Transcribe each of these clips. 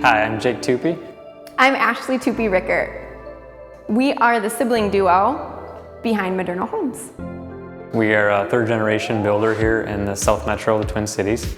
Hi, I'm Jake Tupy. I'm Ashlee Tupy Rickert. We are the sibling duo behind Moderno Homes. We are a third generation builder here in the South Metro, the Twin Cities.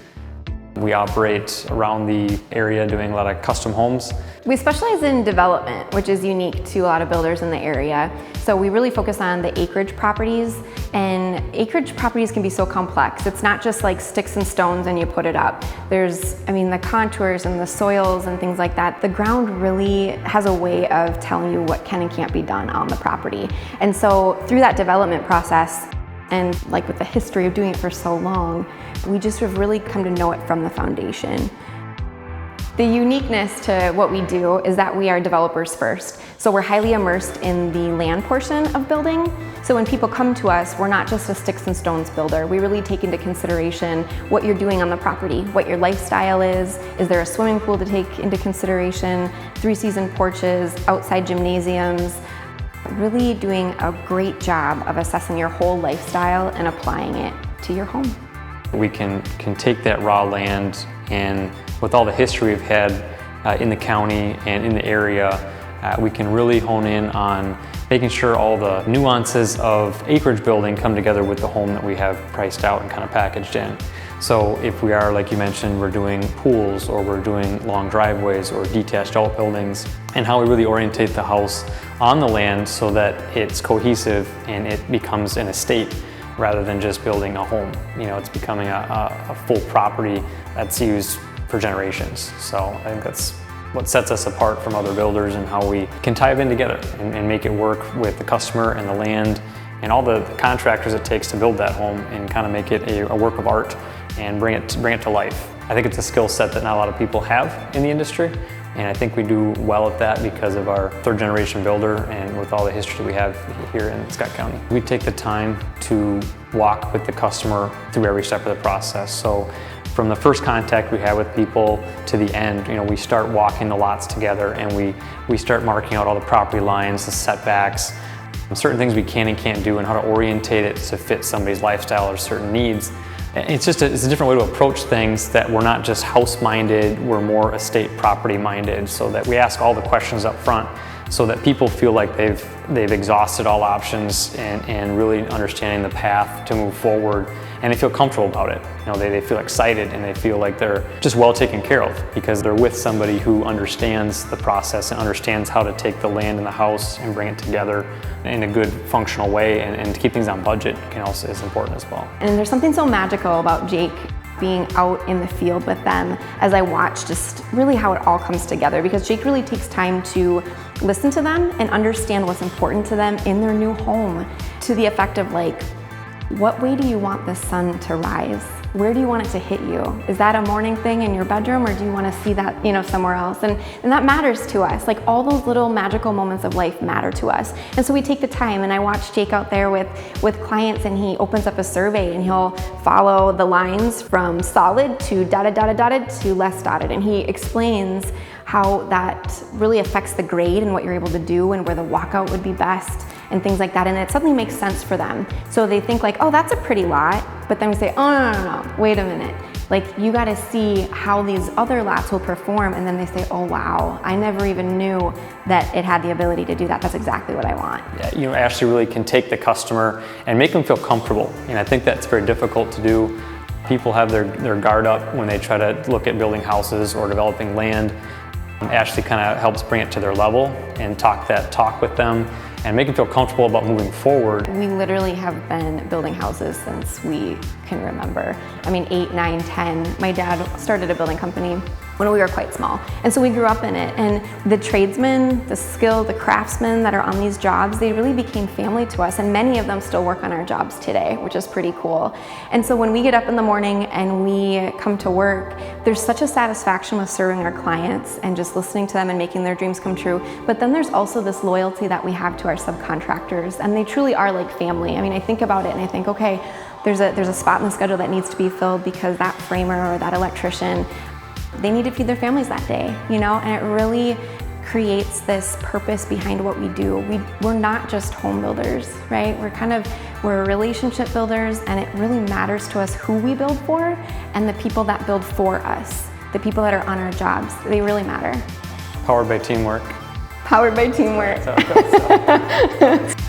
We operate around the area doing a lot of custom homes. We specialize in development, which is unique to a lot of builders in the area. So we really focus on the acreage properties, and acreage properties can be so complex. It's not just like sticks and stones and you put it up. There's, the contours and the soils and things like that. The ground really has a way of telling you what can and can't be done on the property. And so through that development process, and like with the history of doing it for so long, we just have really come to know it from the foundation. The uniqueness to what we do is that we are developers first. So we're highly immersed in the land portion of building. So when people come to us, we're not just a sticks and stones builder. We really take into consideration what you're doing on the property, what your lifestyle is there a swimming pool to take into consideration, 3-season porches, outside gymnasiums, really doing a great job of assessing your whole lifestyle and applying it to your home. We can take that raw land, and with all the history we've had in the county and in the area, we can really hone in on making sure all the nuances of acreage building come together with the home that we have priced out and kind of packaged in. So if we are, like you mentioned, we're doing pools or we're doing long driveways or detached outbuildings, and how we really orientate the house on the land so that it's cohesive and it becomes an estate rather than just building a home. It's becoming a full property that's used for generations. So I think that's what sets us apart from other builders, and how we can tie them in together and make it work with the customer and the land and all the contractors it takes to build that home, and kind of make it a work of art and bring it to life. I think it's a skill set that not a lot of people have in the industry, and I think we do well at that because of our third generation builder and with all the history we have here in Scott County. We take the time to walk with the customer through every step of the process. So from the first contact we have with people to the end, we start walking the lots together, and we start marking out all the property lines, the setbacks, certain things we can and can't do, and how to orientate it to fit somebody's lifestyle or certain needs. It's a different way to approach things, that we're not just house minded, we're more estate property minded, so that we ask all the questions up front so that people feel like they've exhausted all options and really understanding the path to move forward, and they feel comfortable about it. They feel excited, and they feel like they're just well taken care of because they're with somebody who understands the process and understands how to take the land and the house and bring it together in a good functional way, and to keep things on budget is important as well. And there's something so magical about Jake being out in the field with them as I watch just really how it all comes together, because Jake really takes time to listen to them and understand what's important to them in their new home, to the effect of like, what way do you want the sun to rise? Where do you want it to hit you? Is that a morning thing in your bedroom, or do you want to see that, somewhere else? And that matters to us. Like, all those little magical moments of life matter to us. And so we take the time, and I watch Jake out there with clients, and he opens up a survey, and he'll follow the lines from solid to dotted to less dotted. And he explains how that really affects the grade and what you're able to do, and where the walkout would be best, and things like that. And it suddenly makes sense for them. So they think like, oh, that's a pretty lot. But then we say, oh, no, wait a minute. Like, you got to see how these other lots will perform. And then they say, oh, wow, I never even knew that it had the ability to do that. That's exactly what I want. Yeah, Ashlee really can take the customer and make them feel comfortable. And I think that's very difficult to do. People have their guard up when they try to look at building houses or developing land. Ashlee kind of helps bring it to their level and talk with them and make them feel comfortable about moving forward. We literally have been building houses since we can remember. 8, 9, 10. My dad started a building company when we were quite small. And so we grew up in it. And the tradesmen, the craftsmen that are on these jobs, they really became family to us. And many of them still work on our jobs today, which is pretty cool. And so when we get up in the morning and we come to work, there's such a satisfaction with serving our clients and just listening to them and making their dreams come true. But then there's also this loyalty that we have to our subcontractors. And they truly are like family. I think about it and I think, okay, there's a spot in the schedule that needs to be filled because that framer or that electrician, they need to feed their families that day, and it really creates this purpose behind what we do. We're not just home builders, right? We're relationship builders, and it really matters to us who we build for and the people that build for us. the people that are on our jobs, they really matter. Powered by teamwork. Powered by teamwork. That's how it goes.